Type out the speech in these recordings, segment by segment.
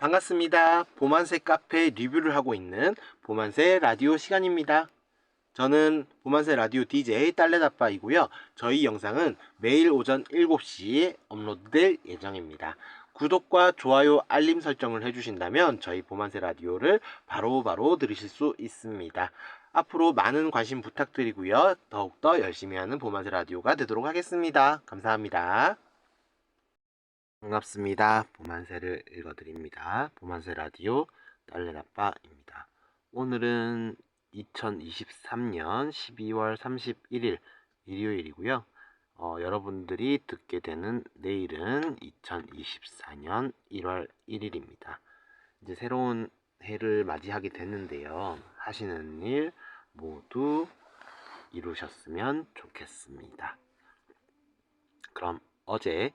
반갑습니다. 보만세 카페 리뷰를 하고 있는 보만세 라디오 시간입니다. 저는 보만세 라디오 DJ 딸래다빠이고요. 저희 영상은 매일 오전 7시에 업로드될 예정입니다. 구독과 좋아요, 알림 설정을 해주신다면 저희 보만세 라디오를 바로바로 들으실 수 있습니다. 앞으로 많은 관심 부탁드리고요. 더욱더 열심히 하는 보만세 라디오가 되도록 하겠습니다. 감사합니다. 반갑습니다. 보만세를 읽어드립니다. 보만세 라디오 딸래다빠입니다. 오늘은 2023년 12월 31일 일요일이고요. 여러분들이 듣게 되는 내일은 2024년 1월 1일입니다. 이제 새로운 해를 맞이하게 됐는데요. 하시는 일 모두 이루셨으면 좋겠습니다. 그럼 어제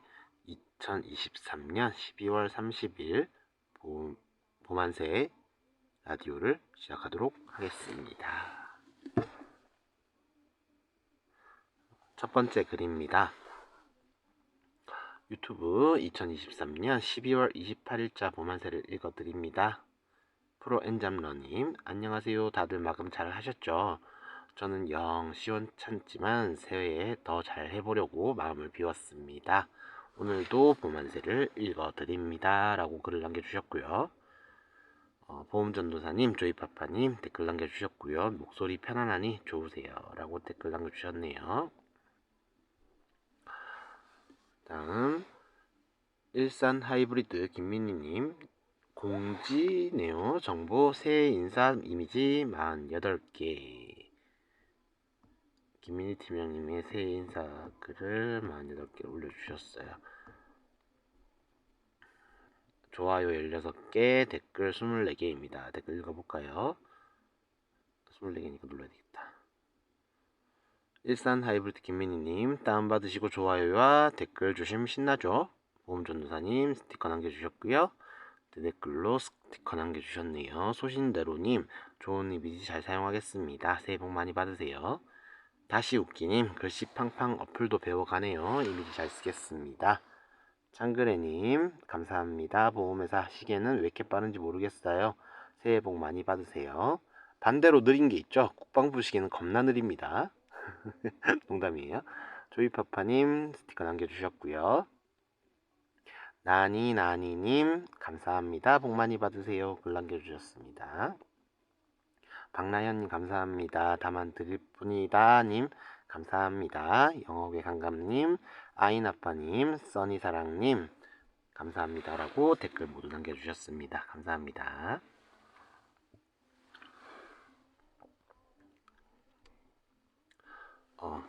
2023년 12월 30일 보만세 라디오를 시작하도록 하겠습니다. 첫 번째 글입니다. 유튜브 2023년 12월 28일자 보만세를 읽어드립니다. 프로엔잡러님, 안녕하세요. 다들 마감 잘 하셨죠? 저는 영 시원찮지만 새해에 더 잘 해보려고 마음을 비웠습니다. 오늘도 보만세를 읽어드립니다. 라고 글을 남겨주셨고요. 보험전도사님, 조이파파님 댓글 남겨주셨고요. 목소리 편안하니 좋으세요. 라고 댓글 남겨주셨네요. 다음 일산 하이브리드 김민희님, 공지네요. 정보 새해 인사 이미지 48개. 김민희 팀장님의 새해 인사 글을 48개 올려주셨어요. 좋아요 16개, 댓글 24개입니다. 댓글 읽어볼까요? 24개니까 눌러야 되겠다. 일산 하이브리드 김민희님, 다운받으시고 좋아요와 댓글 주시면 신나죠? 보험전도사님 스티커 남겨주셨고요. 댓글로 스티커 남겨주셨네요. 소신대로님, 좋은 이미지 잘 사용하겠습니다. 새해 복 많이 받으세요. 다시 웃기님, 글씨 팡팡 어플도 배워가네요. 이미지 잘 쓰겠습니다. 창그레님, 감사합니다. 보험회사 시계는 왜 이렇게 빠른지 모르겠어요. 새해 복 많이 받으세요. 반대로 느린 게 있죠. 국방부 시계는 겁나 느립니다. 농담이에요. 조이파파님 스티커 남겨주셨고요. 나니나니님, 감사합니다. 복 많이 받으세요. 글 남겨주셨습니다. 박나현님, 감사합니다. 다만 드릴 뿐이다. 님, 감사합니다. 영어의 강감님, 아이나빠님, 써니사랑님, 감사합니다. 라고 댓글 모두 남겨주셨습니다. 감사합니다.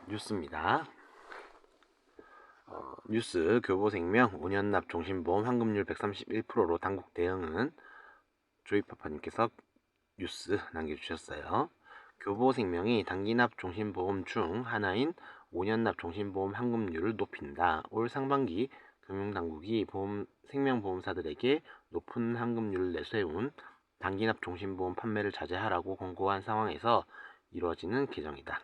뉴스입니다. 뉴스 교보생명 5년 납 종신보험 환급률 131%로 당국 대응은 조이파파님께서 뉴스 남겨주셨어요. 교보생명이 단기납 종신보험 중 하나인 5년 납 종신보험 환급률을 높인다. 올 상반기 금융당국이 생명보험사들에게 높은 환급률을 내세운 단기납 종신보험 판매를 자제하라고 권고한 상황에서 이루어지는 개정이다.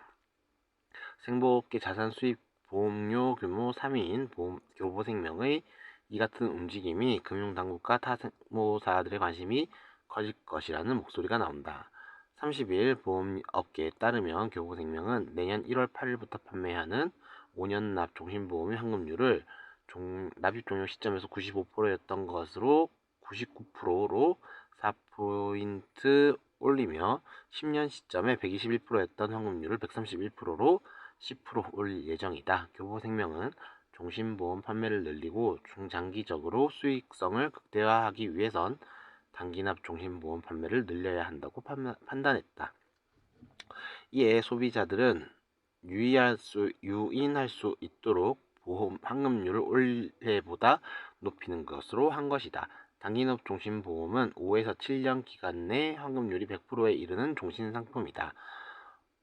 생보업계 자산 수입 보험료 규모 3위인 교보생명의 이 같은 움직임이 금융당국과 타 생보사들의 관심이 커질 것이라는 목소리가 나온다. 30일 보험업계에 따르면 교보생명은 내년 1월 8일부터 판매하는 5년 납 종신보험의 환급률을 납입 종료 시점에서 95%였던 것으로 99%로 4포인트 올리며 10년 시점에 121%였던 환급률을 131%로 10% 올릴 예정이다. 교보생명은 종신보험 판매를 늘리고 중장기적으로 수익성을 극대화하기 위해선 단기납 종신보험 판매를 늘려야 한다고 판단했다. 이에 소비자들은 유인할 수 있도록 보험 환급률을 올해보다 높이는 것으로 한 것이다. 단기납 종신보험은 5에서 7년 기간 내 환급률이 100%에 이르는 종신상품이다.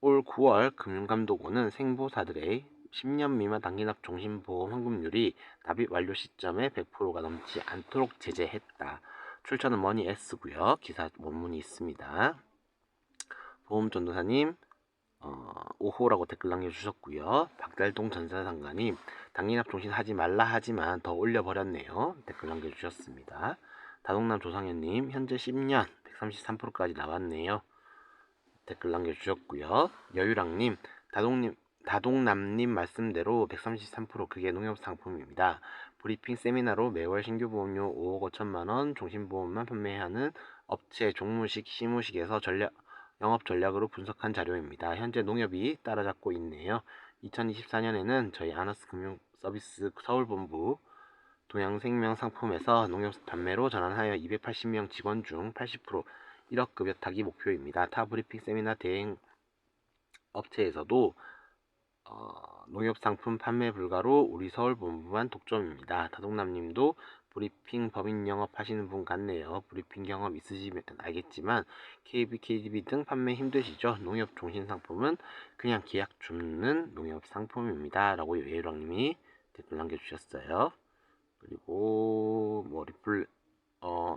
올 9월 금융감독원은 생보사들의 10년 미만 단기납 종신보험 환급률이 납입 완료 시점에 100%가 넘지 않도록 제재했다. 출처는 머니S고요. 기사 원문이 있습니다. 보험전도사님 5호라고 댓글 남겨주셨고요. 박달동 전사상가님, 단기납 종신 하지 말라 하지만 더 올려버렸네요. 댓글 남겨주셨습니다. 다동남 조상현님 현재 10년 133%까지 나왔네요. 댓글 남겨주셨고요. 여유랑님 다동남님 말씀대로 133% 그게 농협상품입니다. 브리핑 세미나로 매월 신규 보험료 5억 5천만원 종신보험만 판매하는 업체 종무식 시무식에서 영업 전략으로 분석한 자료입니다. 현재 농협이 따라잡고 있네요. 2024년에는 저희 아너스 금융서비스 서울본부 동양생명 상품에서 농협 판매로 전환하여 280명 직원 중 80% 1억 급여 타기 목표입니다. 타 브리핑 세미나 대행 업체에서도 농협 상품 판매 불가로 우리 서울 본부만 독점입니다. 다동남님도 브리핑 법인 영업 하시는 분 같네요. 브리핑 경험 있으시면 알겠지만 KB, KDB 등 판매 힘드시죠? 농협 종신 상품은 그냥 계약 줍는 농협 상품입니다. 라고 예유랑님이 댓글 남겨주셨어요. 그리고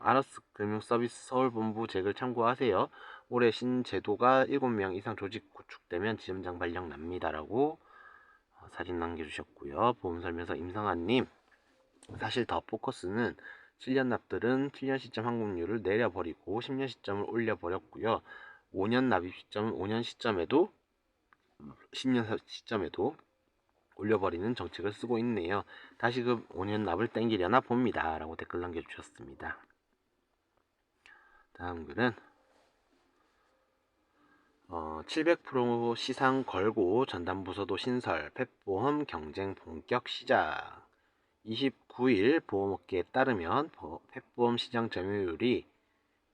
아너스 금융서비스 서울본부 잭을 참고하세요. 올해 신제도가 7명 이상 조직 구축되면 지점장 발령 납니다라고 사진 남겨주셨고요. 보험설명서 임성환님 사실 더 포커스는 7년 납들은 7년 시점 환급률을 내려버리고 10년 시점을 올려버렸고요. 5년 납입 시점은 5년 시점에도 10년 시점에도 올려버리는 정책을 쓰고 있네요. 다시금 5년 납을 땡기려나 봅니다. 라고 댓글 남겨주셨습니다. 다음 글은 700% 시상 걸고 전담부서도 신설, 펫보험 경쟁 본격 시작. 29일 보험업계에 따르면 펫보험 시장 점유율이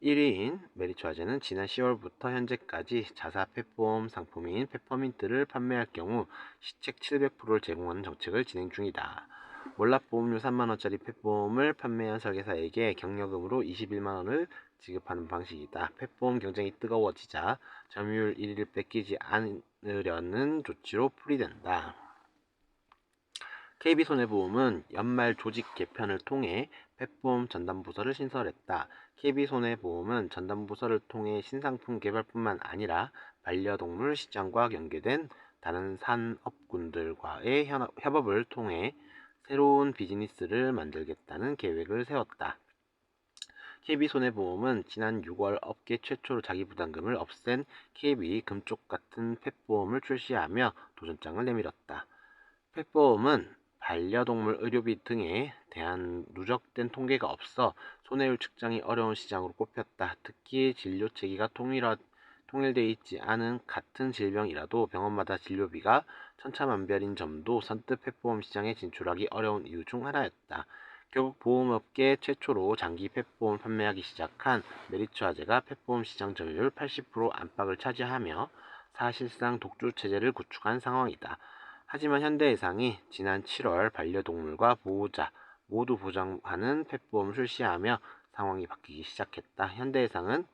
1위인 메리츠화재는 지난 10월부터 현재까지 자사 펫보험 상품인 페퍼민트를 판매할 경우 시책 700%를 제공하는 정책을 진행 중이다. 월납 보험료 3만원짜리 펫보험을 판매한 설계사에게 경력금으로 21만원을 지급하는 방식이다. 펫보험 경쟁이 뜨거워지자 점유율 1위를 뺏기지 않으려는 조치로 풀이된다. KB손해보험은 연말 조직 개편을 통해 펫보험 전담부서를 신설했다. KB손해보험은 전담부서를 통해 신상품 개발뿐만 아니라 반려동물 시장과 연계된 다른 산업군들과의 협업을 통해 새로운 비즈니스를 만들겠다는 계획을 세웠다. KB손해보험은 지난 6월 업계 최초로 자기부담금을 없앤 KB 금쪽 같은 펫보험을 출시하며 도전장을 내밀었다. 펫보험은 반려동물 의료비 등에 대한 누적된 통계가 없어 손해율 측정이 어려운 시장으로 꼽혔다. 특히 진료 체계가 통일되어 있지 않은 같은 질병이라도 병원마다 진료비가 천차만별인 점도 선뜻 펫보험 시장에 진출하기 어려운 이유 중 하나였다. 결국 보험업계 최초로 장기 펫보험을 판매하기 시작한 메리츠화재가 펫보험 시장 점유율 80% 안팎을 차지하며 사실상 독주 체제를 구축한 상황이다. 하지만 현대해상이 지난 7월 반려동물과 보호자 모두 보장하는 펫보험을 출시하며 상황이 바뀌기 시작했다. 현대해상은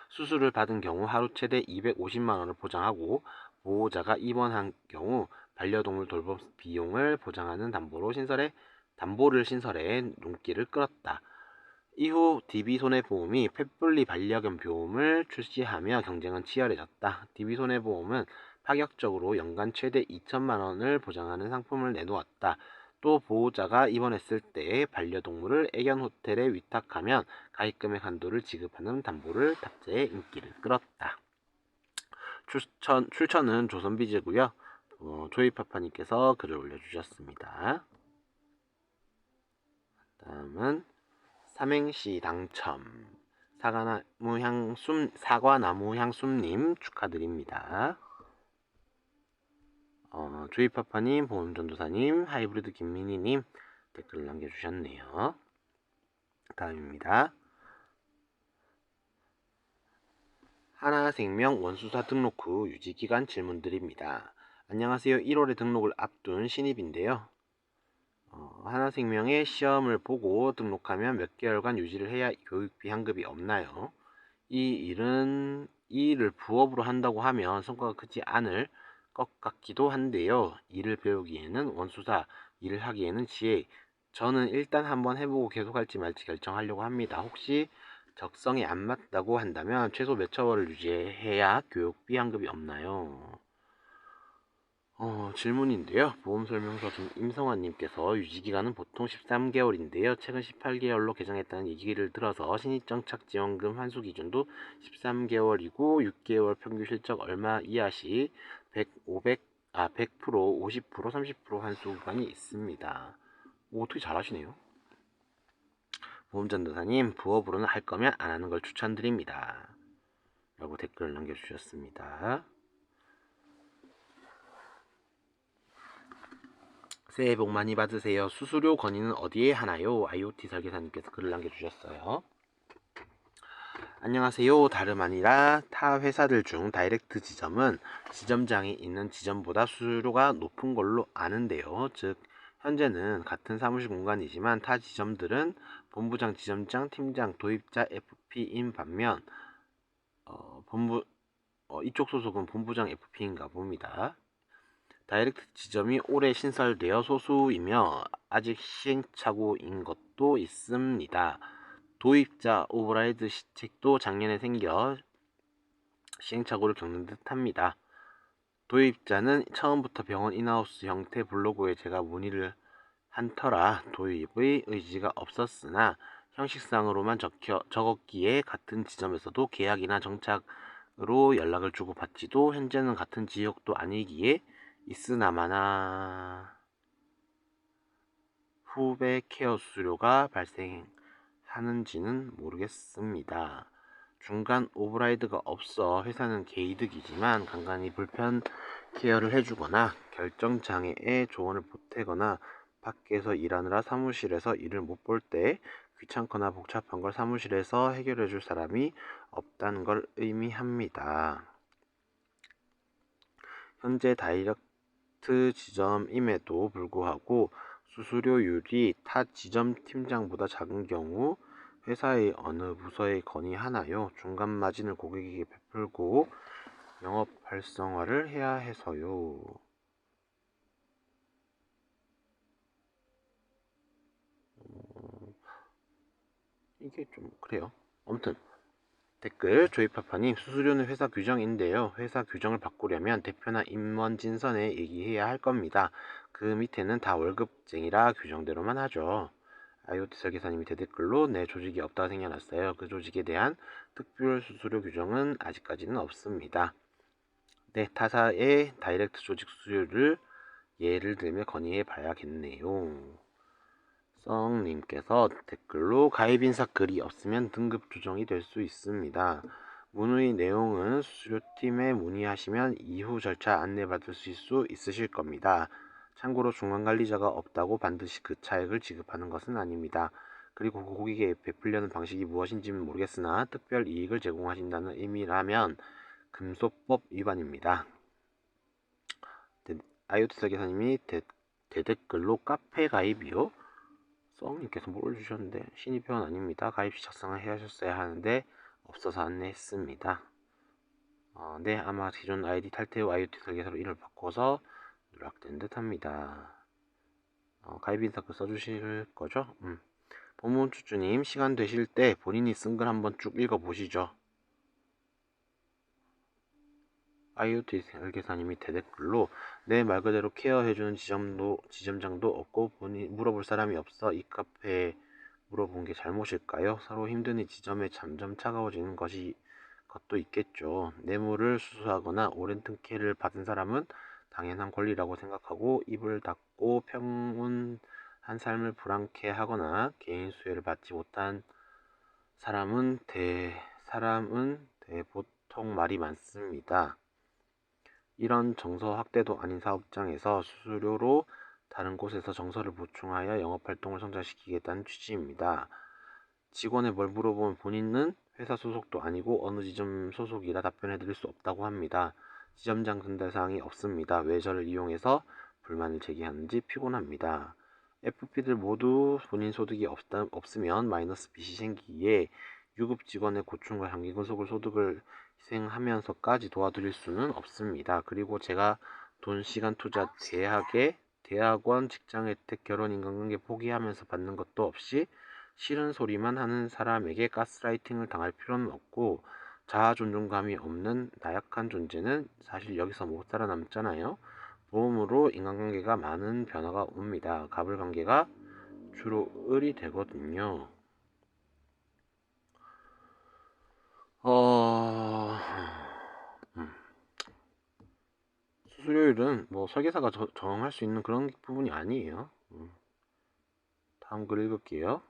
수술을 받은 경우 하루 최대 250만원을 보장하고 보호자가 입원한 경우 반려동물 돌봄 비용을 보장하는 담보를 신설해 눈길을 끌었다. 이후 DB손해보험이 펫분리 반려견 보험을 출시하며 경쟁은 치열해졌다. DB손해보험은 파격적으로 연간 최대 2천만원을 보장하는 상품을 내놓았다. 또 보호자가 입원했을 때 반려동물을 애견 호텔에 위탁하면 가입금액 한도를 지급하는 담보를 탑재해 인기를 끌었다. 출처는 조선비즈고요. 조이파파님께서 글을 올려주셨습니다. 다음은 삼행시 당첨 사과나무 향숨님 축하드립니다. 조이파파님, 보험전도사님, 하이브리드 김민희님 댓글 남겨주셨네요. 다음입니다. 하나생명 원수사 등록 후 유지기간 질문드립니다. 안녕하세요. 1월에 등록을 앞둔 신입인데요. 하나생명의 시험을 보고 등록하면 몇 개월간 유지를 해야 교육비 환급이 없나요? 이 일을 부업으로 한다고 하면 성과가 크지 않을 것 같기도 한데요. 일을 배우기에는 원수사, 일을 하기에는 지혜. 저는 일단 한번 해보고 계속할지 말지 결정하려고 합니다. 혹시 적성에 안 맞다고 한다면 최소 몇 처월을 유지해야 교육비 환급이 없나요? 질문인데요. 보험설명서 임성환님께서 유지기간은 보통 13개월인데요. 최근 18개월로 개정했다는 얘기를 들어서 신입정착지원금 환수 기준도 13개월이고 6개월 평균 실적 얼마 이하 시 100, 100%, 50%, 30% 환수 구간이 있습니다. 어떻게 잘하시네요. 보험전도사님, 부업으로는 할 거면 안 하는 걸 추천드립니다. 라고 댓글을 남겨주셨습니다. 새해 복 많이 받으세요. 수수료 건의는 어디에 하나요? IoT 설계사님께서 글을 남겨주셨어요. 안녕하세요. 다름 아니라 타 회사들 중 다이렉트 지점은 지점장이 있는 지점보다 수수료가 높은 걸로 아는데요. 즉 현재는 같은 사무실 공간이지만 타 지점들은 본부장, 지점장, 팀장, 도입자 FP인 반면 이쪽 소속은 본부장 FP인가 봅니다. 다이렉트 지점이 올해 신설되어 소수이며 아직 시행착오인 것도 있습니다. 도입자 오버라이드 시책도 작년에 생겨 시행착오를 겪는 듯합니다. 도입자는 처음부터 병원 인하우스 형태 블로그에 제가 문의를 한 터라 도입의 의지가 없었으나 형식상으로만 적었기에 같은 지점에서도 계약이나 정착으로 연락을 주고받지도 현재는 같은 지역도 아니기에 있으나마나 후배 케어 수수료가 발생하는지는 모르겠습니다. 중간 오버라이드가 없어 회사는 개이득이지만 간간히 불편 케어를 해주거나 결정장애에 조언을 보태거나 밖에서 일하느라 사무실에서 일을 못 볼 때 귀찮거나 복잡한 걸 사무실에서 해결해줄 사람이 없다는 걸 의미합니다. 현재 다이렉트 지점임에도 불구하고 수수료율이 타 지점 팀장보다 작은 경우 회사의 어느 부서에 건의하나요? 중간 마진을 고객에게 베풀고 영업 활성화를 해야 해서요. 이게 좀 그래요. 아무튼 댓글 조이파파님, 수수료는 회사 규정인데요. 회사 규정을 바꾸려면 대표나 임원 진선에 얘기해야 할 겁니다. 그 밑에는 다 월급쟁이라 규정대로만 하죠. IoT 설계사님이 대댓글로 내 조직이 없다가 생겨났어요. 그 조직에 대한 특별 수수료 규정은 아직까지는 없습니다. 네, 타사의 다이렉트 조직 수수료를 예를 들며 건의해 봐야겠네요. 썽님께서 댓글로 가입인사 글이 없으면 등급 조정이 될 수 있습니다. 문의 내용은 수수료팀에 문의하시면 이후 절차 안내받을 수 있으실 겁니다. 참고로 중간관리자가 없다고 반드시 그 차액을 지급하는 것은 아닙니다. 그리고 고객에게 베풀려는 방식이 무엇인지는 모르겠으나 특별 이익을 제공하신다는 의미라면 금소법 위반입니다. IoT 설계사님이 대댓글로 카페 가입이요? 썽님께서 뭘 올려주셨는데 신입회원 아닙니다. 가입시 작성을 하셨어야 하는데 없어서 안내했습니다. 네, 아마 기존 아이디 탈퇴 후 IoT 설계사로 이름을 바꿔서 누락된 듯 합니다. 가입 인사글 써주실 거죠? 본문추주님, 시간 되실 때 본인이 쓴 글 한번 쭉 읽어보시죠. IoT 설계사님이 대댓글로 내 말 그대로 케어해주는 지점장도 없고 물어볼 사람이 없어 이 카페에 물어본 게 잘못일까요? 서로 힘드니 지점에 점점 차가워지는 것도 있겠죠. 뇌물을 수수하거나 오랜 특혜를 받은 사람은 당연한 권리라고 생각하고 입을 닫고 평온한 삶을 불안케하거나 개인 수혜를 받지 못한 사람은 보통 말이 많습니다. 이런 정서 확대도 아닌 사업장에서 수수료로 다른 곳에서 정서를 보충하여 영업활동을 성장시키겠다는 취지입니다. 직원에 뭘 물어보면 본인은 회사 소속도 아니고 어느 지점 소속이라 답변해드릴 수 없다고 합니다. 지점장 전달사항이 없습니다. 왜 저를 이용해서 불만을 제기하는지 피곤합니다. FP들 모두 본인 소득이 없으면 마이너스 빚이 생기기에 유급 직원의 고충과 장기근속을 소득을 희생하면서까지 도와드릴 수는 없습니다. 그리고 제가 돈, 시간, 투자, 대학원, 직장 혜택, 결혼, 인간관계 포기하면서 받는 것도 없이 싫은 소리만 하는 사람에게 가스라이팅을 당할 필요는 없고 자아 존중감이 없는 나약한 존재는 사실 여기서 못 살아남잖아요. 보험으로 인간관계가 많은 변화가 옵니다. 갑을관계가 주로 을이 되거든요. 수수료율은 뭐 설계사가 정할 수 있는 그런 부분이 아니에요. 다음 글 읽을게요.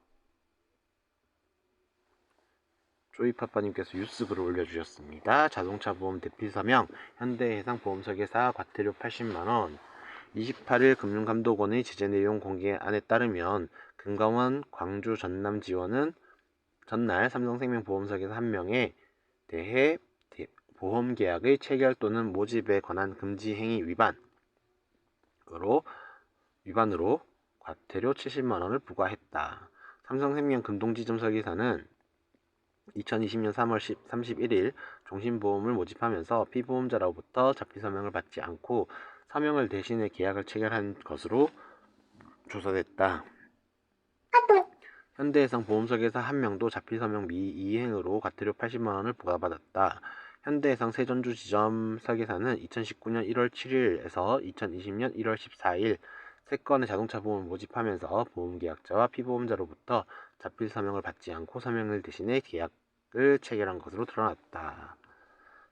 조이파파님께서 뉴스글을 올려주셨습니다. 자동차 보험 대필 서명, 현대해상 보험 설계사 과태료 80만원. 28일 금융감독원의 제재 내용 공개안에 따르면 금감원 광주 전남 지원은 전날 삼성생명 보험 설계사 1명에 대해 보험 계약의 체결 또는 모집에 관한 금지 행위 위반으로 과태료 70만원을 부과했다. 삼성생명 금동지점 설계사는 2020년 3월 31일 종신보험을 모집하면서 피보험자로부터 자필서명을 받지 않고 서명을 대신해 계약을 체결한 것으로 조사됐다. 현대해상 보험설계사 1명도 자필서명 미이행으로 과태료 80만원을 부과받았다. 현대해상 세전주 지점 설계사는 2019년 1월 7일에서 2020년 1월 14일 3건의 자동차 보험을 모집하면서 보험계약자와 피보험자로부터 자필서명을 받지 않고 서명을 대신해 계약을 체결한 것으로 드러났다.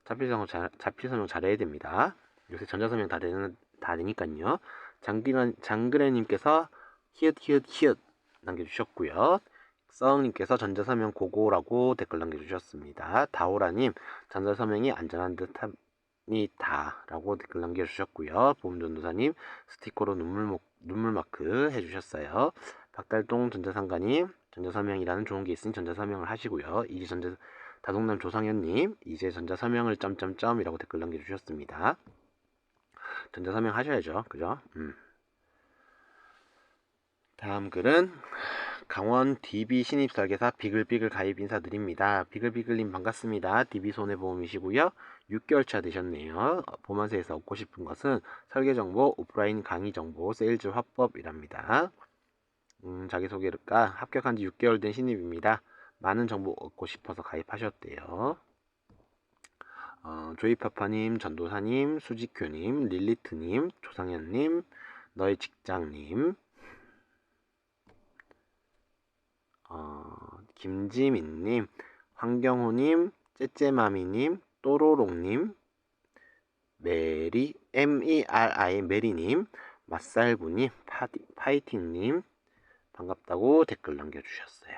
자필서명 잘해야 됩니다. 요새 전자서명 다 되니까요. 장그래님께서 히읗 남겨주셨고요. 썩님께서 전자서명 고고라고 댓글 남겨주셨습니다. 다오라님 전자서명이 안전한 듯합니다 라고 댓글 남겨주셨고요. 보험전도사님 스티커로 눈물마크 해주셨어요. 박달동 전자상가님 전자서명이라는 좋은 게 있으니 전자서명을 하시고요. 다동남 조상현님 이제 전자서명을 점점점이라고 댓글 남겨주셨습니다. 전자서명 하셔야죠. 그죠? 다음 글은 강원 DB 신입설계사 비글비글 가입 인사드립니다. 비글비글님 반갑습니다. DB 손해보험이시고요. 6개월차 되셨네요. 보만세에서 얻고 싶은 것은 설계정보, 오프라인 강의정보, 세일즈 화법이랍니다. 자기소개가 합격한 지 6개월 된 신입입니다. 많은 정보 얻고 싶어서 가입하셨대요. 조이파파님, 전도사님, 수지큐님, 릴리트님, 조상현님, 너의 직장님, 김지민님, 황경호님, 째째마미님, 또로롱님, MERI 메리님, 맛살구님, 파이팅님 반갑다고 댓글 남겨주셨어요.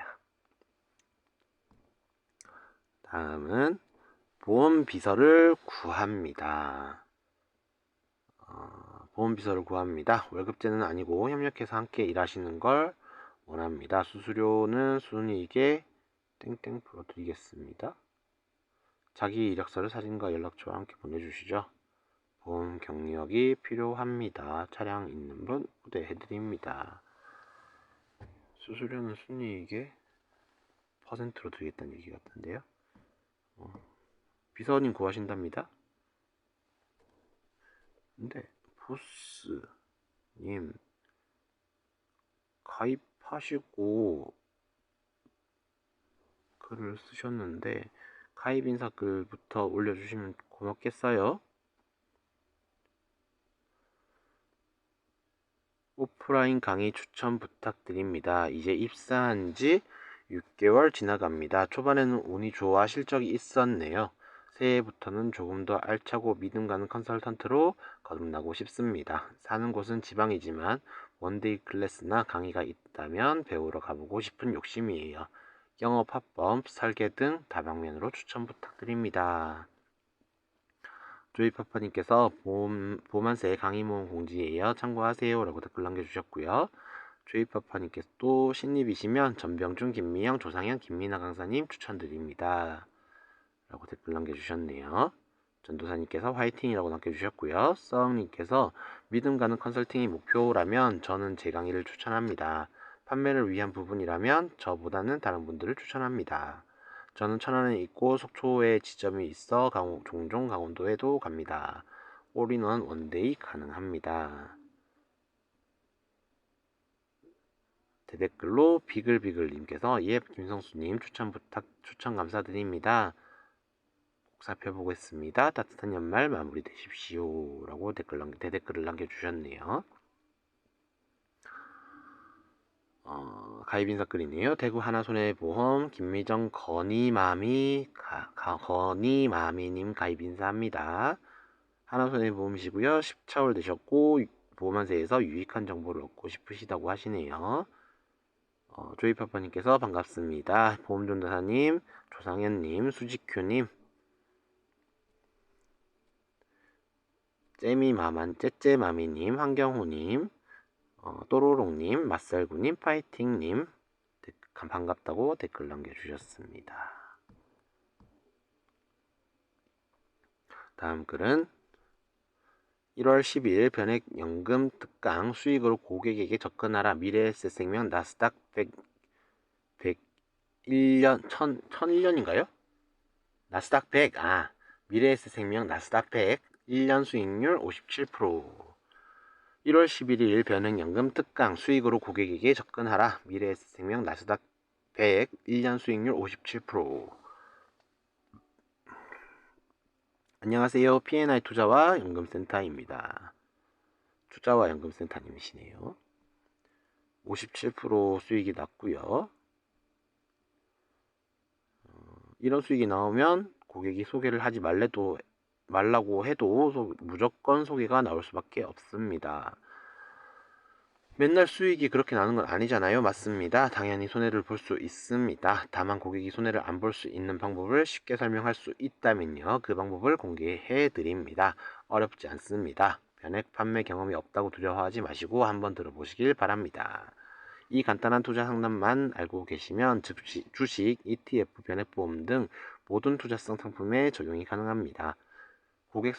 다음은 보험비서를 구합니다. 보험비서를 구합니다. 월급제는 아니고 협력해서 함께 일하시는 걸 원합니다. 수수료는 순이익에 땡땡 불어드리겠습니다. 자기 이력서를 사진과 연락처와 함께 보내주시죠. 보험 경력이 필요합니다. 차량 있는 분 우대해드립니다. 수수료는 순이익에 퍼센트로 드리겠다는 얘기 같은데요. 비서님 구하신답니다. 근데 보스님 가입하시고 글을 쓰셨는데 가입 인사 글부터 올려주시면 고맙겠어요. 오프라인 강의 추천 부탁드립니다. 이제 입사한 지 6개월 지나갑니다. 초반에는 운이 좋아 실적이 있었네요. 새해부터는 조금 더 알차고 믿음 가는 컨설턴트로 거듭나고 싶습니다. 사는 곳은 지방이지만 원데이 클래스나 강의가 있다면 배우러 가보고 싶은 욕심이에요. 영업 합법, 설계 등 다방면으로 추천 부탁드립니다. 조이파파님께서 보만세 강의 모임 공지예요. 참고하세요. 라고 댓글 남겨주셨고요. 조이파파님께서 또 신입이시면 전병준, 김미영, 조상현, 김민아 강사님 추천드립니다. 라고 댓글 남겨주셨네요. 전도사님께서 화이팅이라고 남겨주셨고요. 썩님께서 믿음 가는 컨설팅이 목표라면 저는 제 강의를 추천합니다. 판매를 위한 부분이라면 저보다는 다른 분들을 추천합니다. 저는 천안에 있고 속초에 지점이 있어 종종 강원도에도 갑니다. 올인원 원데이 가능합니다. 대댓글로 비글비글님께서 예 김성수님 추천 감사드립니다. 살펴보겠습니다. 따뜻한 연말 마무리 되십시오. 라고 대댓글을 남겨주셨네요. 가입 인사글이네요. 대구 하나손해보험 김미정 건이마미님 가입 인사합니다. 하나손해보험이시고요. 10차월 되셨고 보험안세에서 유익한 정보를 얻고 싶으시다고 하시네요. 조이파파님께서 반갑습니다. 보험전도사님, 조상현님, 수직효님, 째째마미님, 황경호님, 또로롱님, 맛살구님, 파이팅님 반갑다고 댓글 남겨주셨습니다. 다음 글은 1월 12일 변액연금 특강 수익으로 고객에게 접근하라. 미래에셋생명 나스닥 101년 1001년인가요? 나스닥 100 미래에셋생명 나스닥 100 1년 수익률 57%. 1월 11일 변액연금 특강 수익으로 고객에게 접근하라. 미래에셋생명 나스닥 100 1년 수익률 57%. 안녕하세요. P&I 투자와 연금센터입니다. 투자와 연금센터님이시네요. 57% 수익이 났고요. 이런 수익이 나오면 고객이 소개를 하지 말라고 해도 무조건 소개가 나올 수밖에 없습니다. 맨날 수익이 그렇게 나는 건 아니잖아요. 맞습니다. 당연히 손해를 볼 수 있습니다. 다만 고객이 손해를 안 볼 수 있는 방법을 쉽게 설명할 수 있다면요. 그 방법을 공개해 드립니다. 어렵지 않습니다. 변액 판매 경험이 없다고 두려워하지 마시고 한번 들어보시길 바랍니다. 이 간단한 투자 상담만 알고 계시면 주식, ETF, 변액보험 등 모든 투자성 상품에 적용이 가능합니다. 고객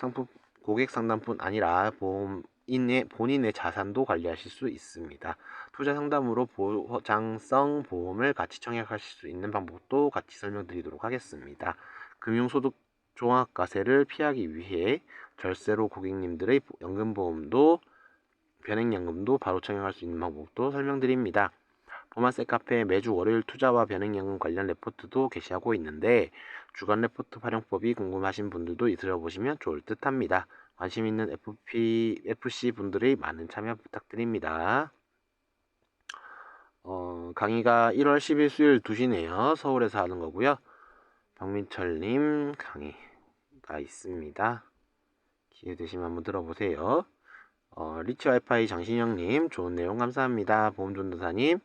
상담뿐 아니라 본인의 자산도 관리하실 수 있습니다. 투자 상담으로 보장성 보험을 같이 청약하실 수 있는 방법도 같이 설명드리도록 하겠습니다. 금융소득 종합과세를 피하기 위해 절세로 고객님들의 연금보험도 변액연금도 바로 청약할 수 있는 방법도 설명드립니다. 보만세 카페에 매주 월요일 투자와 변액연금 관련 레포트도 게시하고 있는데 주간 레포트 활용법이 궁금하신 분들도 들어보시면 좋을 듯 합니다. 관심 있는 FC 분들의 많은 참여 부탁드립니다. 강의가 1월 10일 수요일 2시네요. 서울에서 하는 거고요. 박민철님 강의가 있습니다. 기회 되시면 한번 들어보세요. 리치 와이파이 장신영님 좋은 내용 감사합니다. 보험전도사님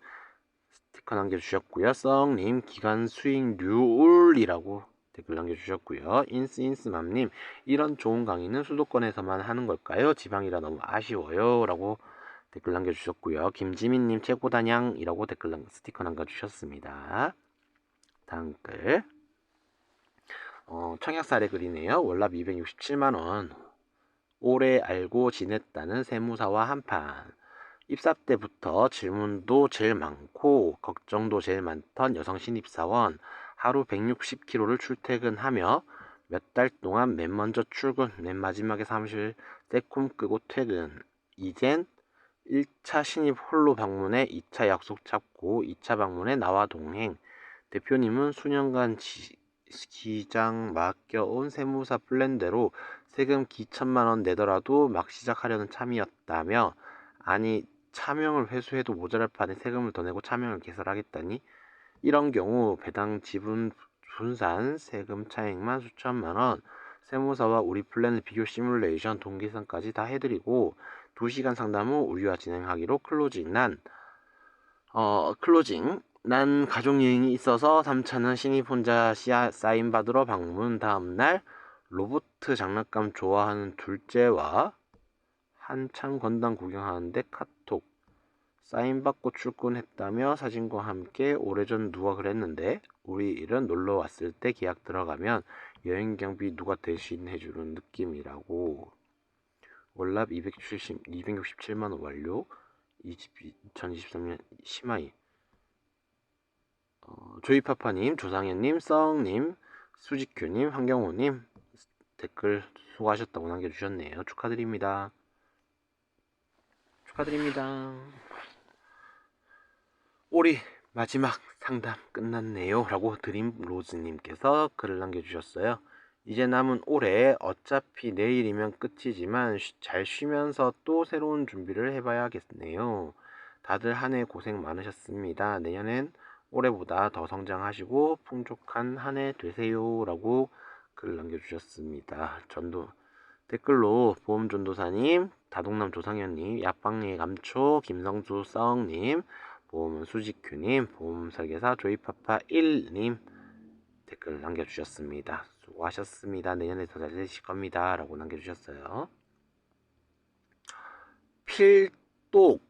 스티커 남겨주셨고요. 썩님 기간 수익률이라고 댓글 남겨주셨고요. 인스맘님 이런 좋은 강의는 수도권에서만 하는 걸까요? 지방이라 너무 아쉬워요. 라고 댓글 남겨주셨고요. 김지민님 최고단양이라고 스티커 남겨주셨습니다. 다음 글 청약 사례 글이네요. 월납 267만원 오래 알고 지냈다는 세무사와 한판. 입사 때부터 질문도 제일 많고 걱정도 제일 많던 여성 신입사원. 하루 160km를 출퇴근하며 몇 달 동안 맨 먼저 출근, 맨 마지막에 사무실 새콤 끄고 퇴근. 이젠 1차 신입 홀로 방문해 2차 약속 잡고 2차 방문에 나와 동행. 대표님은 수년간 기장 맡겨온 세무사 플랜대로 세금 기천만원 내더라도 막 시작하려는 참이었다며 아니 차명을 회수해도 모자랄 판에 세금을 더 내고 차명을 개설하겠다니 이런 경우 배당 지분 분산 세금 차액만 수천만원 세무사와 우리 플랜을 비교 시뮬레이션 동계산까지 다 해드리고 2시간 상담 후 우리와 진행하기로 클로징 난 가족여행이 있어서 3차는 신입 혼자 사인 받으러 방문. 다음날 로보트 장난감 좋아하는 둘째와 한참 건담 구경하는데 카톡 사인 받고 출근했다며 사진과 함께 오래전 누가 그랬는데 우리 일은 놀러 왔을 때 계약 들어가면 여행 경비 누가 대신해주는 느낌이라고. 월납 267만원 완료 2023년 심하이. 조이파파님, 조상현님, 썩님, 수직규님, 황경호님 댓글 수고하셨다고 남겨주셨네요. 축하드립니다. 올해 마지막 상담 끝났네요. 라고 드림로즈님께서 글을 남겨주셨어요. 이제 남은 올해 어차피 내일이면 끝이지만 잘 쉬면서 또 새로운 준비를 해봐야겠네요. 다들 한 해 고생 많으셨습니다. 내년엔 올해보다 더 성장하시고 풍족한 한 해 되세요. 라고 글 남겨주셨습니다. 댓글로 보험전도사님, 다동남 조상현님, 약방의 감초, 김성수 썩님, 보험은 수직큐님, 보험설계사 조이파파 1님 댓글 남겨주셨습니다. 수고하셨습니다. 내년에 더 잘 되실 겁니다. 라고 남겨주셨어요. 필독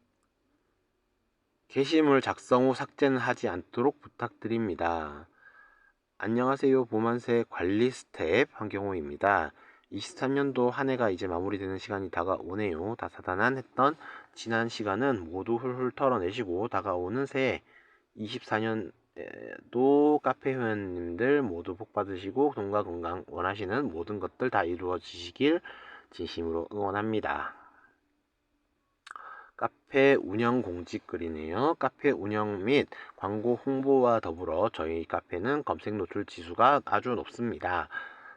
게시물 작성 후 삭제는 하지 않도록 부탁드립니다. 안녕하세요. 보만세 관리 스텝 황경호입니다. 23년도 한 해가 이제 마무리되는 시간이 다가오네요. 다사다난했던 지난 시간은 모두 훌훌 털어내시고 다가오는 새해 24년도 카페 회원님들 모두 복 받으시고 돈과 건강 원하시는 모든 것들 다 이루어지시길 진심으로 응원합니다. 카페 운영 공지글이네요. 카페 운영 및 광고 홍보와 더불어 저희 카페는 검색 노출 지수가 아주 높습니다.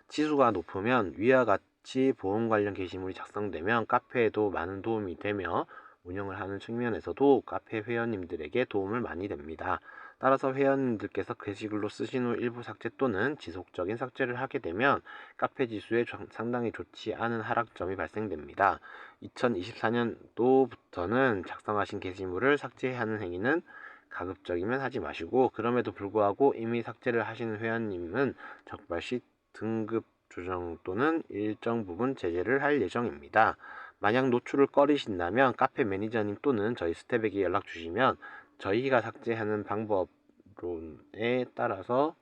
지수가 높으면 위와 같이 보험 관련 게시물이 작성되면 카페에도 많은 도움이 되며 운영을 하는 측면에서도 카페 회원님들에게 도움을 많이 됩니다. 따라서 회원님들께서 게시글로 쓰신 후 일부 삭제 또는 지속적인 삭제를 하게 되면 카페 지수에 상당히 좋지 않은 하락점이 발생됩니다. 2024년도부터는 작성하신 게시물을 삭제하는 행위는 가급적이면 하지 마시고, 그럼에도 불구하고 이미 삭제를 하시는 회원님은 적발 시 등급 조정 또는 일정 부분 제재를 할 예정입니다. 만약 노출을 꺼리신다면 카페 매니저님 또는 저희 스텝에게 연락 주시면 저희가 삭제하는 방법론에 따라서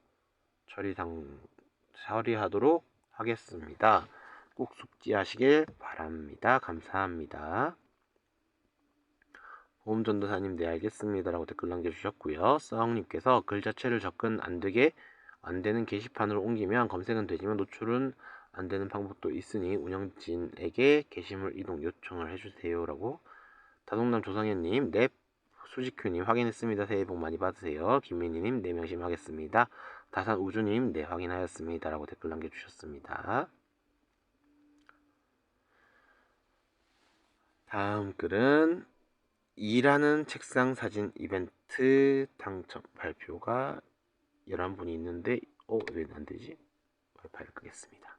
처리하도록 하겠습니다. 꼭 숙지하시길 바랍니다. 감사합니다. 보험전도사님 네 알겠습니다 라고 댓글 남겨주셨고요. 썩님께서 글 자체를 접근 안되는 게시판으로 옮기면 검색은 되지만 노출은 안되는 방법도 있으니 운영진에게 게시물 이동 요청을 해주세요 라고. 다동남 조상현님 네, 수직큐님 확인했습니다. 새해 복 많이 받으세요. 김민희님 네, 명심하겠습니다. 다산우주님 네, 확인하였습니다 라고 댓글 남겨주셨습니다. 다음 글은 일하는 책상 사진 이벤트 당첨 발표가 11분이 있는데 왜 안되지? 와이파이를 끄겠습니다.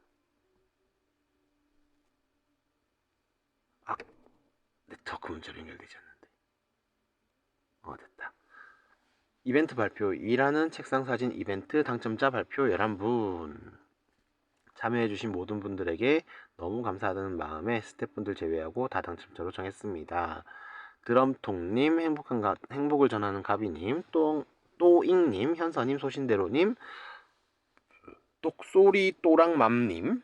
네트워크 문제로 연결되지 않는데 됐다. 이벤트 발표 일하는 책상 사진 이벤트 당첨자 발표 11분. 참여해주신 모든 분들에게 너무 감사하다는 마음에 스태프분들 제외하고 다 당첨자로 정했습니다. 드럼통님, 행복을 전하는 가비님, 또잉님, 현서님, 소신대로님, 똑소리 또랑맘님,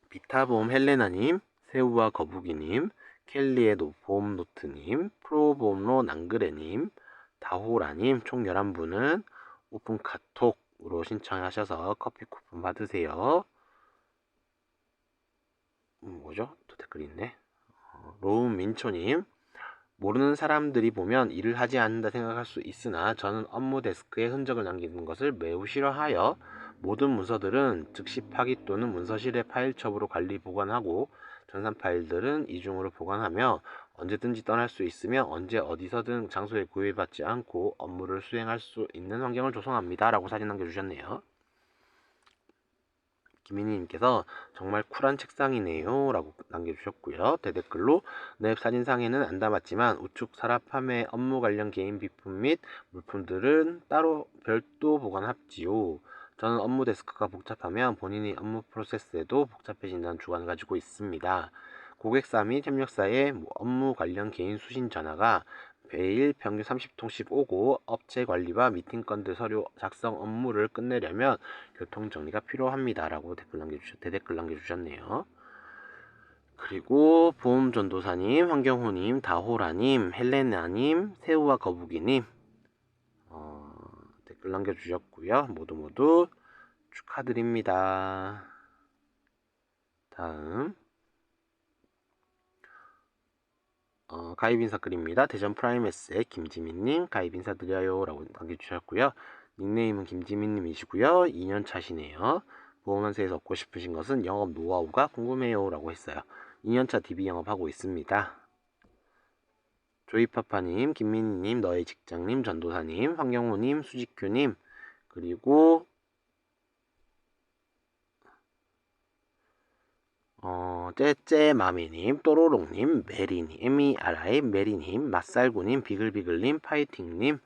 비타보험 헬레나님, 새우와 거북이님, 켈리의 보험노트님, 프로보험로 난그레님, 다호라님 총 11분은 오픈 카톡으로 신청하셔서 커피 쿠폰 받으세요. 뭐죠? 또 댓글이 있네. 로운민초님, 모르는 사람들이 보면 일을 하지 않는다 생각할 수 있으나 저는 업무 데스크에 흔적을 남기는 것을 매우 싫어하여 모든 문서들은 즉시 파기 또는 문서실에 파일첩으로 관리 보관하고 전산 파일들은 이중으로 보관하며 언제든지 떠날 수 있으며 언제 어디서든 장소에 구애받지 않고 업무를 수행할 수 있는 환경을 조성합니다 라고 사진 남겨주셨네요. 김민희님께서 정말 쿨한 책상이네요 라고 남겨주셨고요. 대댓글로 내 사진상에는 안 담았지만 우측 서랍 판매 업무 관련 개인 비품 및 물품들은 따로 별도 보관합지요. 저는 업무 데스크가 복잡하면 본인이 업무 프로세스에도 복잡해진다는 주관을 가지고 있습니다. 고객사 및 협력사의 업무 관련 개인 수신 전화가 매일 평균 30통씩 오고 업체 관리와 미팅 건들 서류 작성 업무를 끝내려면 교통 정리가 필요합니다 라고 대댓글 남겨주셨네요. 그리고 보험전도사님, 황경호님, 다호라님, 헬레나님, 새우와 거북이님 댓글 남겨주셨고요. 모두 축하드립니다. 다음 가입 인사글입니다. 대전 프라임S의 김지민님 가입 인사드려요 라고 남겨주셨고요. 닉네임은 김지민님이시고요. 2년 차시네요. 보험만세에서 얻고 싶으신 것은 영업 노하우가 궁금해요 라고 했어요. 2년차 DB 영업하고 있습니다. 조이파파님, 김민희님, 너의 직장님, 전도사님, 황경호님, 수직규님, 그리고 째째마미님, 또로롱님, 메리님, 에미아라의 메리님, 맛살구님, 비글비글님, 파이팅님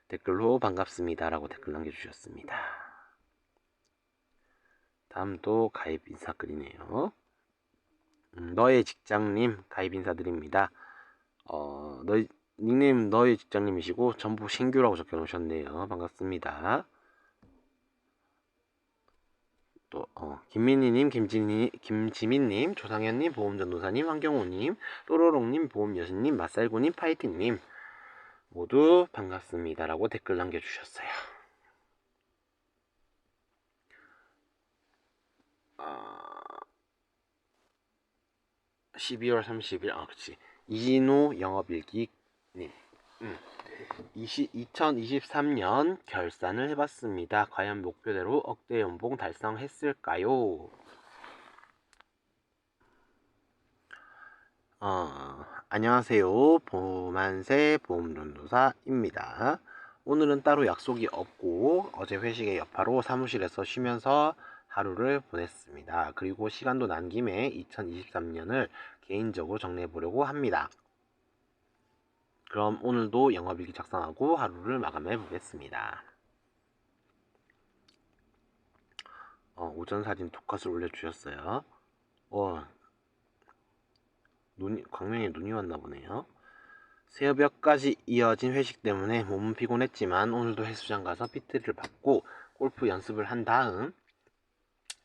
댓글로 반갑습니다 라고 댓글 남겨주셨습니다. 다음 또 가입 인사글이네요. 너의 직장님 가입 인사드립니다. 닉네임 너의 직장님이시고 전부 신규라고 적혀놓으셨네요. 반갑습니다. 또 김민희님, 김지민님, 조상현님, 보험전도사님, 황경호님, 또로롱님, 보험여신님, 맛살구님, 파이팅님 모두 반갑습니다 라고 댓글 남겨주셨어요. 12월 30일 그렇지. 이진우 영업일기님 2023년 결산을 해봤습니다. 과연 목표대로 억대 연봉 달성했을까요? 안녕하세요. 보만세 보험전도사입니다. 오늘은 따로 약속이 없고 어제 회식의 여파로 사무실에서 쉬면서 하루를 보냈습니다. 그리고 시간도 난 김에 2023년을 개인적으로 정리해 보려고 합니다. 그럼 오늘도 영업일기 작성하고 하루를 마감해 보겠습니다. 오전 사진 두 컷을 올려주셨어요. 광명에 눈이 왔나 보네요. 새벽까지 이어진 회식 때문에 몸은 피곤했지만 오늘도 헬스장 가서 PT를 받고 골프 연습을 한 다음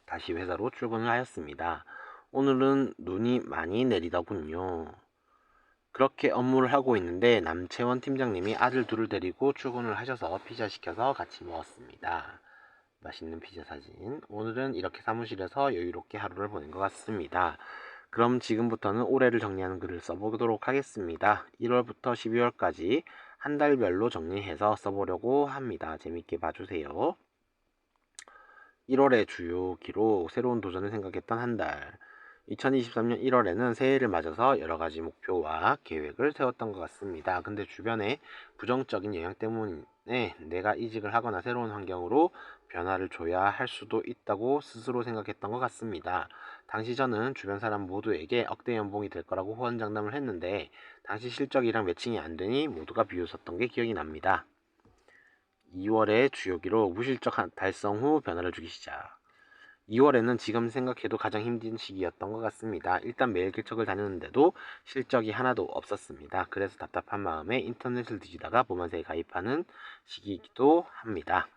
다시 회사로 출근을 하였습니다. 오늘은 눈이 많이 내리더군요. 그렇게 업무를 하고 있는데 남채원 팀장님이 아들 둘을 데리고 출근을 하셔서 피자 시켜서 같이 먹었습니다. 맛있는 피자 사진. 오늘은 이렇게 사무실에서 여유롭게 하루를 보낸 것 같습니다. 그럼 지금부터는 올해를 정리하는 글을 써보도록 하겠습니다. 1월부터 12월까지 한 달별로 정리해서 써보려고 합니다. 재밌게 봐주세요. 1월의 주요 기록, 새로운 도전을 생각했던 한 달. 2023년 1월에는 새해를 맞아서 여러 가지 목표와 계획을 세웠던 것 같습니다. 근데 주변에 부정적인 영향 때문에 내가 이직을 하거나 새로운 환경으로 변화를 줘야 할 수도 있다고 스스로 생각했던 것 같습니다. 당시 저는 주변 사람 모두에게 억대 연봉이 될 거라고 호언장담을 했는데 당시 실적이랑 매칭이 안 되니 모두가 비웃었던 게 기억이 납니다. 2월의 주요 기록, 무실적 달성 후 변화를 주기 시작. 2월에는 지금 생각해도 가장 힘든 시기였던 것 같습니다. 일단 매일 개척을 다녔는데도 실적이 하나도 없었습니다. 그래서 답답한 마음에 인터넷을 뒤지다가 보만세에 가입하는 시기이기도 합니다.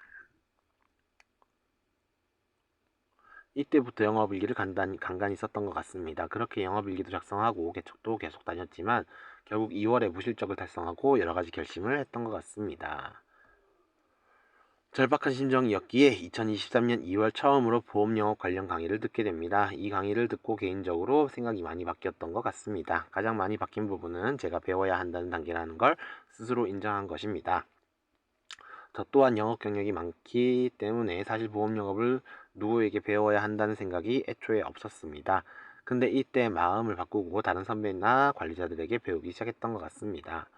이때부터 영업일기를 간간히 썼던 것 같습니다. 그렇게 영업일기도 작성하고 개척도 계속 다녔지만 결국 2월에 무실적을 달성하고 여러가지 결심을 했던 것 같습니다. 절박한 심정이었기에 2023년 2월 처음으로 보험 영업 관련 강의를 듣게 됩니다. 이 강의를 듣고 개인적으로 생각이 많이 바뀌었던 것 같습니다. 가장 많이 바뀐 부분은 제가 배워야 한다는 단계라는 걸 스스로 인정한 것입니다. 저 또한 영업 경력이 많기 때문에 사실 보험 영업을 누구에게 배워야 한다는 생각이 애초에 없었습니다. 근데 이때 마음을 바꾸고 다른 선배나 관리자들에게 배우기 시작했던 것 같습니다.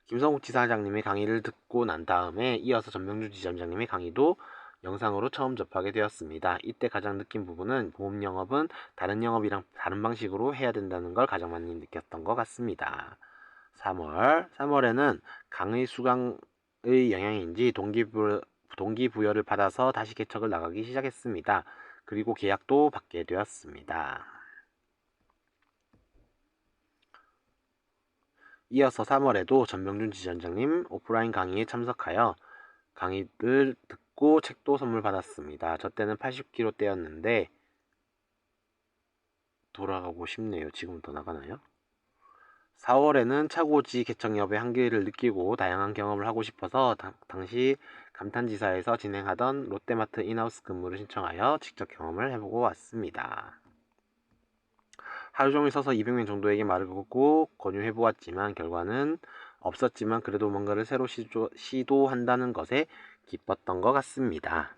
김성욱 지사장님의 강의를 듣고 난 다음에 이어서 전명주 지점장님의 강의도 영상으로 처음 접하게 되었습니다. 이때 가장 느낀 부분은 보험 영업은 다른 영업이랑 다른 방식으로 해야 된다는 걸 가장 많이 느꼈던 것 같습니다. 3월에는 강의 수강의 영향인지 동기부여를 받아서 다시 개척을 나가기 시작했습니다. 그리고 계약도 받게 되었습니다. 이어서 3월에도 전명준 지점장님 오프라인 강의에 참석하여 강의를 듣고 책도 선물 받았습니다. 저 때는 80kg대였는데 돌아가고 싶네요. 지금 더 나가나요? 4월에는 차고지 개척업의 한계를 느끼고 다양한 경험을 하고 싶어서 당시 감탄지사에서 진행하던 롯데마트 인하우스 근무를 신청하여 직접 경험을 해보고 왔습니다. 하루 종일 서서 200명 정도에게 말을 걷고 권유해보았지만 결과는 없었지만 그래도 뭔가를 새로 시도한다는 것에 기뻤던 것 같습니다.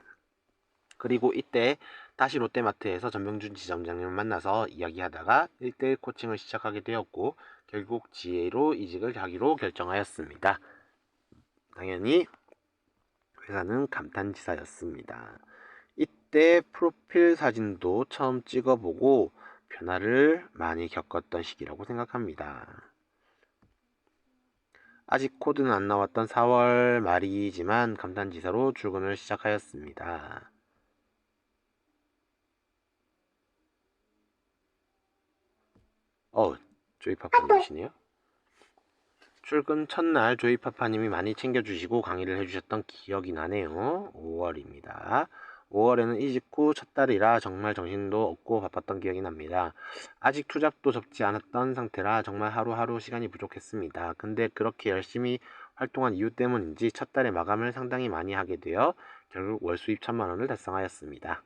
그리고 이때 다시 롯데마트에서 전병준 지점장님을 만나서 이야기하다가 1대1 코칭을 시작하게 되었고 결국 지혜로 이직을 하기로 결정하였습니다. 당연히 회사는 감탄지사였습니다. 이때 프로필 사진도 처음 찍어보고 변화를 많이 겪었던 시기라고 생각합니다. 아직 코드는 안 나왔던 4월 말이지만 감탄지사로 출근을 시작하였습니다. 조이파파님이시네요. 출근 첫날 조이파파님이 많이 챙겨주시고 강의를 해주셨던 기억이 나네요. 5월입니다. 5월에는 이직 후 첫 달이라 정말 정신도 없고 바빴던 기억이 납니다. 아직 투잡도 접지 않았던 상태라 정말 하루하루 시간이 부족했습니다. 근데 그렇게 열심히 활동한 이유 때문인지 첫 달에 마감을 상당히 많이 하게 되어 결국 월 수입 1000만 원을 달성하였습니다.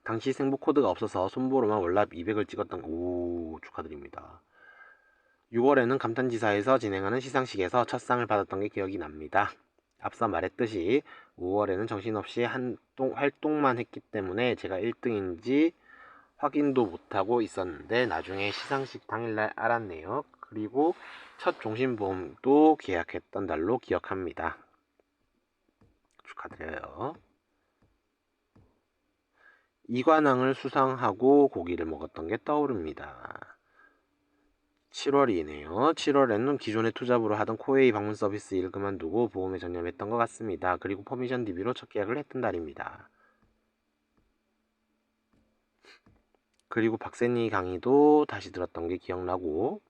당시 생보 코드가 없어서 손보로만 월납 200을 찍었던 축하드립니다. 6월에는 감탄지사에서 진행하는 시상식에서 첫 상을 받았던 게 기억이 납니다. 앞서 말했듯이 5월에는 정신없이 활동만 했기 때문에 제가 1등인지 확인도 못하고 있었는데 나중에 시상식 당일날 알았네요. 그리고 첫 종신보험도 계약했던 날로 기억합니다. 축하드려요. 이관왕을 수상하고 고기를 먹었던 게 떠오릅니다. 7월이네요. 7월에는 기존에 투잡으로 하던 코웨이 방문 서비스 일을 그만두고 보험에 전념했던 것 같습니다. 그리고 퍼미션 DB로 첫 계약을 했던 달입니다. 그리고 박세니 강의도 다시 들었던 게 기억나고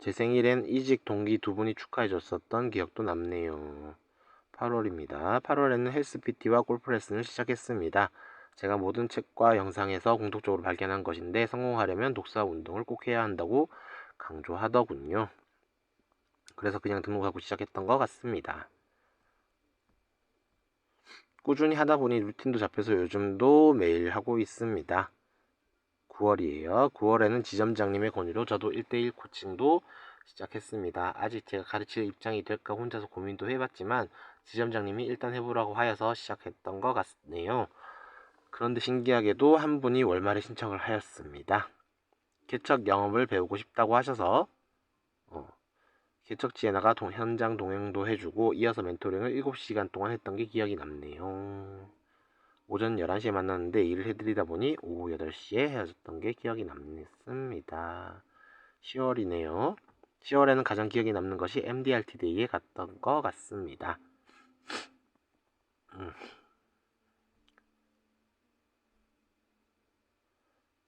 제 생일엔 이직 동기 두 분이 축하해줬었던 기억도 남네요. 8월입니다. 8월에는 헬스 PT와 골프 레슨을 시작했습니다. 제가 모든 책과 영상에서 공통적으로 발견한 것인데 성공하려면 독서 운동을 꼭 해야 한다고 강조하더군요. 그래서 그냥 등록하고 시작했던 것 같습니다. 꾸준히 하다 보니 루틴도 잡혀서 요즘도 매일 하고 있습니다. 9월이에요. 9월에는 지점장님의 권유로 저도 1대1 코칭도 시작했습니다. 아직 제가 가르칠 입장이 될까 혼자서 고민도 해봤지만 지점장님이 일단 해보라고 하여서 시작했던 것 같네요. 그런데 신기하게도 한 분이 월말에 신청을 하였습니다. 개척 영업을 배우고 싶다고 하셔서 개척지에 나가 현장 동행도 해주고 이어서 멘토링을 7시간 동안 했던 게 기억이 남네요. 오전 11시에 만났는데 일을 해드리다 보니 오후 8시에 헤어졌던 게 기억이 남습니다. 10월이네요. 10월에는 가장 기억에 남는 것이 MDRT 데이에 갔던 것 같습니다.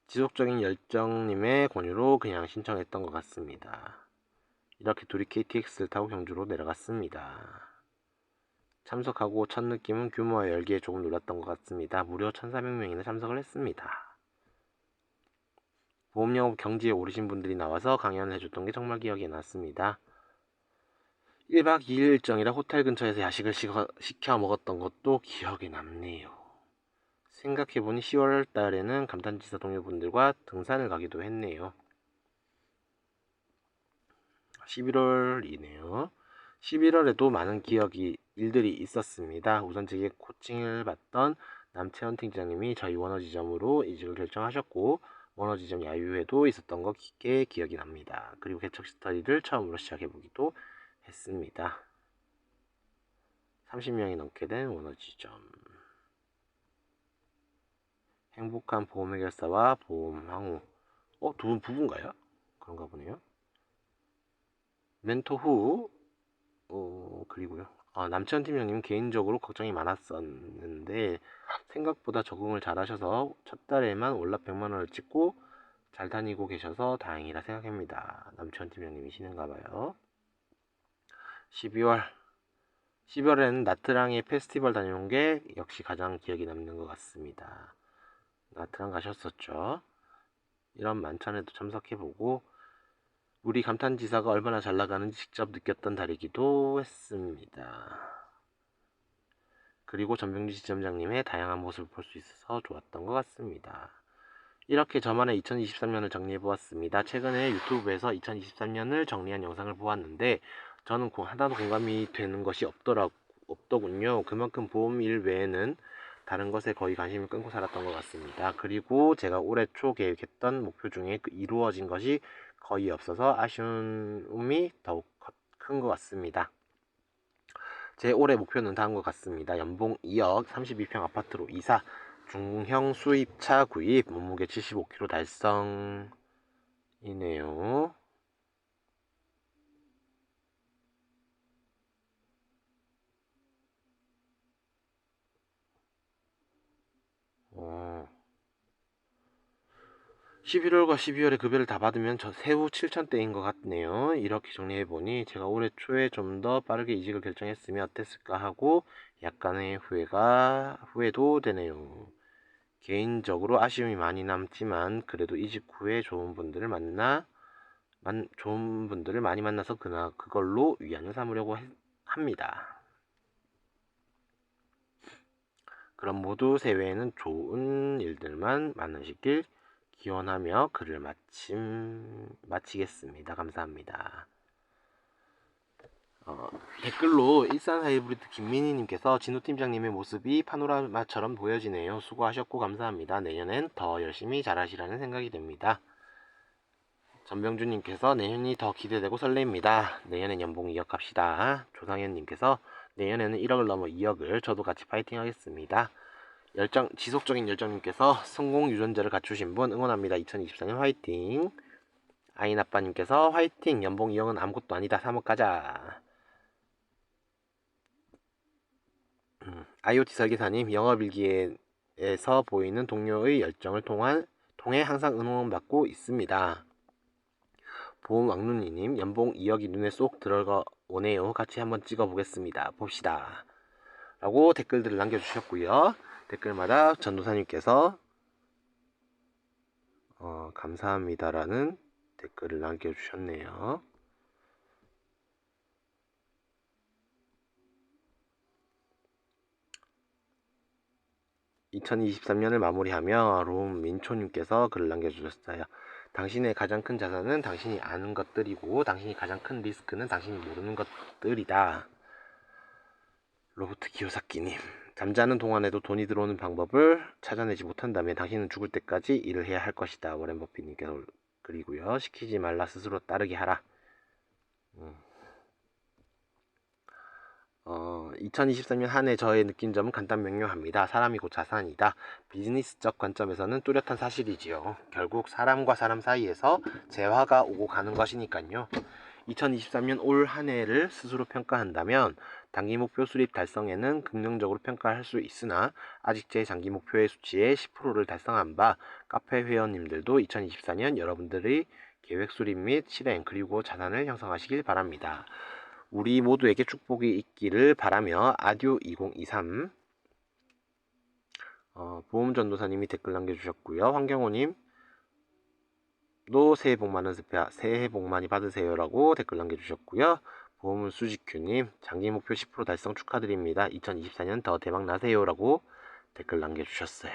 지속적인 열정님의 권유로 그냥 신청했던 것 같습니다. 이렇게 둘이 KTX를 타고 경주로 내려갔습니다. 참석하고 첫 느낌은 규모와 열기에 조금 놀랐던 것 같습니다. 무려 1400명이나 참석을 했습니다. 보험영업 경지에 오르신 분들이 나와서 강연을 해줬던 게 정말 기억에 났습니다. 1박 2일 일정이라 호텔 근처에서 야식을 시켜 먹었던 것도 기억에 남네요. 생각해보니 10월 달에는 감탄지사 동료분들과 등산을 가기도 했네요. 11월이네요. 11월에도 많은 일들이 있었습니다. 우선 제게 코칭을 받던 남채원 팀장님이 저희 원어지점으로 이직을 결정하셨고 원어지점 야유회도 있었던 거 깊게 기억이 납니다. 그리고 개척 스터디를 처음으로 시작해보기도 했습니다. 30명이 넘게 된 원어지점. 행복한 보험해결사와 보험황후. 두 분 부부인가요? 그런가 보네요. 멘토 후 그리고요. 남천 팀장님 개인적으로 걱정이 많았었는데 생각보다 적응을 잘하셔서 첫 달에만 월납 100만원을 찍고 잘 다니고 계셔서 다행이라 생각합니다. 남천 팀장님이시는가봐요. 12월에는 나트랑의 페스티벌 다녀온 게 역시 가장 기억에 남는 것 같습니다. 나트랑 가셨었죠. 이런 만찬에도 참석해보고 우리 감탄지사가 얼마나 잘 나가는지 직접 느꼈던 달이기도 했습니다. 그리고 전병주 지점장님의 다양한 모습을 볼 수 있어서 좋았던 것 같습니다. 이렇게 저만의 2023년을 정리해보았습니다. 최근에 유튜브에서 2023년을 정리한 영상을 보았는데 저는 하나도 공감이 되는 것이 없더군요. 그만큼 보험 일 외에는 다른 것에 거의 관심을 끊고 살았던 것 같습니다. 그리고 제가 올해 초 계획했던 목표 중에 이루어진 것이 거의 없어서 아쉬움이 더욱 큰 것 같습니다. 제 올해 목표는 다음과 같습니다. 연봉 2억, 32평 아파트로 이사, 중형 수입차 구입, 몸무게 75kg 달성이네요. 어, 11월과 12월에 급여를 다 받으면 저 세후 7천대인 것 같네요. 이렇게 정리해보니 제가 올해 초에 좀 더 빠르게 이직을 결정했으면 어땠을까 하고 약간의 후회도 되네요. 개인적으로 아쉬움이 많이 남지만 그래도 이직 후에 좋은 분들을 많이 만나서 그걸로 위안을 삼으려고 합니다. 그럼 모두 새해에는 좋은 일들만 많으시길 기원하며 글을 마치겠습니다. 감사합니다. 댓글로 일산 하이브리드 김민희님께서 진우 팀장님의 모습이 파노라마처럼 보여지네요. 수고하셨고 감사합니다. 내년엔 더 열심히 잘하시라는 생각이 듭니다. 전병준님께서 내년이 더 기대되고 설레입니다. 내년엔 연봉 2억 갑시다. 조상현님께서 내년에는 1억을 넘어 2억을 저도 같이 파이팅 하겠습니다. 지속적인 열정님께서 성공 유전자를 갖추신 분 응원합니다. 2024년 화이팅. 아이나빠님께서 화이팅. 연봉 2억은 아무것도 아니다. 3억 가자. IoT 설계사님 영업일기에서 보이는 동료의 열정을 통해 항상 응원받고 있습니다. 보험왕눈이님 연봉 2억이 눈에 쏙 들어오네요. 같이 한번 찍어보겠습니다. 봅시다. 라고 댓글들을 남겨주셨고요. 댓글마다 전도사님께서 감사합니다라는 댓글을 남겨주셨네요. (2023년을) 마무리하며 롬민초님께서 글을 남겨주셨어요. 당신의 가장 큰 자산은 당신이 아는 것들이고 당신이 가장 큰 리스크는 당신이 모르는 것들이다. 로버트 기요사키님 잠자는 동안에도 돈이 들어오는 방법을 찾아내지 못한다면 당신은 죽을 때까지 일을 해야 할 것이다. 워렌 버핏님께서 그리고요. 시키지 말라 스스로 따르게 하라. 2023년 한 해 저의 느낀 점은 간단 명료합니다. 사람이 곧 자산이다. 비즈니스적 관점에서는 뚜렷한 사실이지요. 결국 사람과 사람 사이에서 재화가 오고 가는 것이니까요. 2023년 올 한 해를 스스로 평가한다면 단기 목표 수립 달성에는 긍정적으로 평가할 수 있으나 아직 제 장기 목표의 수치에 10%를 달성한 바 카페 회원님들도 2024년 여러분들의 계획 수립 및 실행 그리고 자산을 형성하시길 바랍니다. 우리 모두에게 축복이 있기를 바라며 아듀 2023 보험전도사님이 댓글 남겨주셨고요. 황경호님 도 새해 복 많이 받으세요 라고 댓글 남겨주셨고요. 보험은 수직큐님 장기 목표 10% 달성 축하드립니다. 2024년 더 대박 나세요 라고 댓글 남겨주셨어요.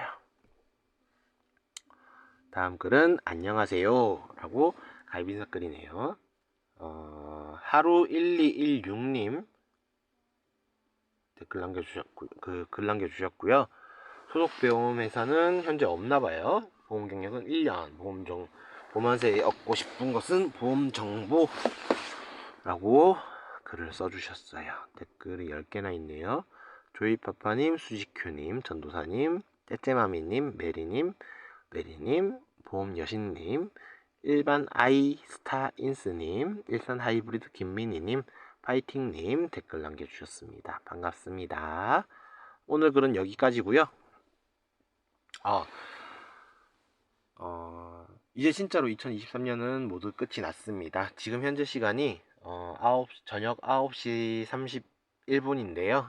다음 글은 안녕하세요 라고 가입인사 글이네요. 하루 1216님 댓글 글 남겨주셨고요. 소속 보험회사는 현재 없나봐요. 보험 경력은 1년. 보험세에 얻고 싶은 것은 보험 정보라고 글을 써주셨어요. 댓글이 10개나 있네요. 조이파파님, 수지큐님, 전도사님, 떼떼마미님, 메리님, 보험여신님, 일반 아이스타인스님, 일산 하이브리드 김민희님, 파이팅님 댓글 남겨주셨습니다. 반갑습니다. 오늘 글은 여기까지고요. 이제 진짜로 2023년은 모두 끝이 났습니다. 지금 현재 시간이 저녁 9시 31분인데요.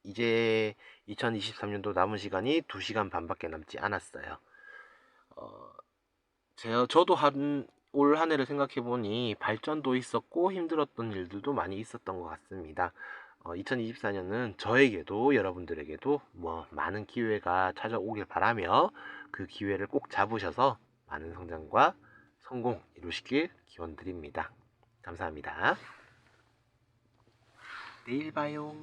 이제 2023년도 남은 시간이 2시간 반밖에 남지 않았어요. 저도 올 한 해를 생각해보니 발전도 있었고 힘들었던 일들도 많이 있었던 것 같습니다. 2024년은 저에게도 여러분들에게도 많은 기회가 찾아오길 바라며 그 기회를 꼭 잡으셔서 많은 성장과 성공 이루시길 기원드립니다. 감사합니다. 내일 봐요.